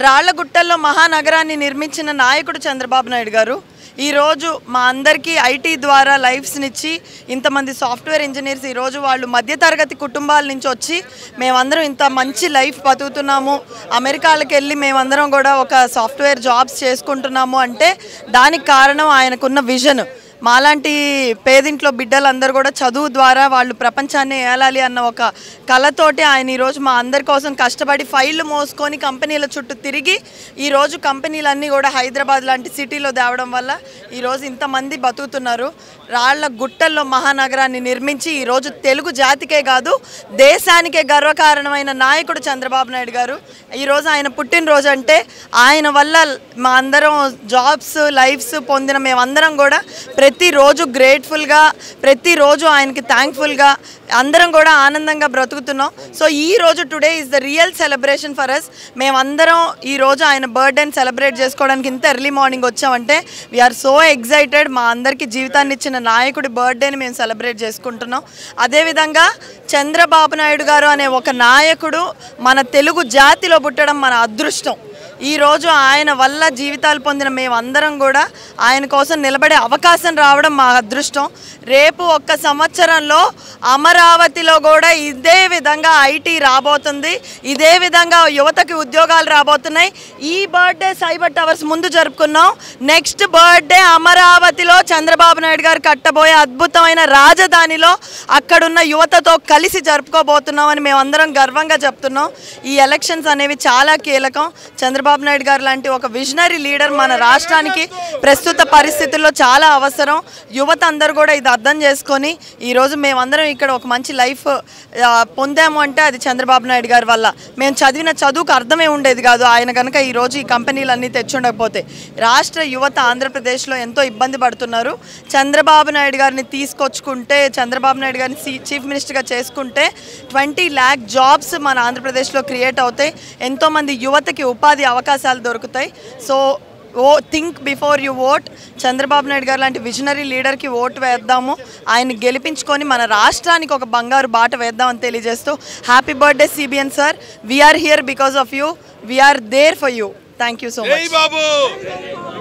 రాళ్లగుట్టల్లో మహానగరాన్ని నిర్మించిన నాయకుడు చంద్రబాబు నాయుడు గారు ఈరోజు మా అందరికీ ఐటీ ద్వారా లైఫ్స్నిచ్చి ఇంతమంది సాఫ్ట్వేర్ ఇంజనీర్స్ ఈరోజు వాళ్ళు మధ్యతరగతి కుటుంబాల నుంచి వచ్చి మేమందరం ఇంత మంచి లైఫ్ బతుకుతున్నాము, అమెరికాలకు వెళ్ళి మేమందరం కూడా ఒక సాఫ్ట్వేర్ జాబ్స్ చేసుకుంటున్నాము అంటే దానికి కారణం ఆయనకున్న విజన్. మాలాంటి పేదింట్లో బిడ్డలందరూ కూడా చదువు ద్వారా వాళ్ళు ప్రపంచాన్ని ఏలాలి అన్న ఒక కళతోటి ఆయన ఈరోజు మా అందరి కోసం కష్టపడి ఫైళ్ళు మోసుకొని కంపెనీల చుట్టూ తిరిగి ఈరోజు కంపెనీలన్నీ కూడా హైదరాబాద్ లాంటి సిటీలో తేవడం వల్ల ఈరోజు ఇంతమంది బతుకుతున్నారు. రాళ్లగుట్టల్లో మహానగరాన్ని నిర్మించి ఈరోజు తెలుగు జాతికే కాదు దేశానికే గర్వకారణమైన నాయకుడు చంద్రబాబు నాయుడు గారు. ఈరోజు ఆయన పుట్టినరోజు అంటే ఆయన వల్ల మా అందరం జాబ్స్ లైఫ్స్ పొందిన మేమందరం కూడా ప్రతిరోజు గ్రేట్ఫుల్గా, ప్రతిరోజు ఆయనకి థ్యాంక్ఫుల్గా అందరం కూడా ఆనందంగా బ్రతుకుతున్నాం. సో ఈరోజు today is the real celebration for us. మేమందరం ఈరోజు ఆయన బర్త్డేని సెలబ్రేట్ చేసుకోవడానికి ఇంత ఎర్లీ మార్నింగ్ వచ్చామంటే వీఆర్ సో ఎగ్జైటెడ్. మా అందరికీ జీవితాన్ని ఇచ్చిన నాయకుడి బర్త్డేని మేము సెలబ్రేట్ చేసుకుంటున్నాం. అదేవిధంగా చంద్రబాబు నాయుడు గారు అనే ఒక నాయకుడు మన తెలుగు జాతిలో పుట్టడం మన అదృష్టం. ఈరోజు ఆయన వల్ల జీవితాలు పొందిన మేమందరం కూడా ఆయన కోసం నిలబడే అవకాశం రావడం మా అదృష్టం. రేపు ఒక్క సంవత్సరంలో అమరావతిలో కూడా ఇదే విధంగా ఐటీ రాబోతుంది, ఇదే విధంగా యువతకి ఉద్యోగాలు రాబోతున్నాయి. ఈ బర్త్డే సైబర్ టవర్స్ ముందు జరుపుకున్నాం. నెక్స్ట్ బర్త్డే అమరావతిలో చంద్రబాబు నాయుడు గారు కట్టబోయే అద్భుతమైన రాజధానిలో అక్కడున్న యువతతో కలిసి జరుపుకోబోతున్నామని మేమందరం గర్వంగా చెప్తున్నాం. ఈ ఎలక్షన్స్ అనేవి చాలా కీలకం. చంద్రబాబు నాయుడు గారు లాంటి ఒక విజనరీ లీడర్ మన రాష్ట్రానికి ప్రస్తుత పరిస్థితుల్లో చాలా అవసరం. యువత అందరూ కూడా ఇది అర్థం చేసుకొని ఈరోజు మేమందరం ఇక్కడ ఒక మంచి లైఫ్ పొందాము అంటే అది చంద్రబాబు నాయుడు గారి వల్ల. మేము చదివిన చదువుకు అర్థమే ఉండేది కాదు ఆయన కనుక ఈరోజు ఈ కంపెనీలన్నీ తెచ్చుండకపోతే. రాష్ట్ర యువత ఆంధ్రప్రదేశ్లో ఎంతో ఇబ్బంది పడుతున్నారు. చంద్రబాబు నాయుడు గారిని తీసుకొచ్చుకుంటే, చంద్రబాబు నాయుడు గారిని చీఫ్ మినిస్టర్గా చేసుకుంటే 20 lakh జాబ్స్ మన ఆంధ్రప్రదేశ్లో క్రియేట్ అవుతాయి. ఎంతోమంది యువతకి ఉపాధి అవకాశాలు దొరుకుతాయి. So think before you vote. Chandrababu Naidu గారు లాంటి విజనరీ లీడర్కి ఓటు వేద్దాము, ఆయన్ని గెలిపించుకొని మన రాష్ట్రానికి ఒక బంగారు బాట వేద్దామని తెలియజేస్తూ happy birthday CBN sir. We are here because of you, we are there for you. Thank you so much.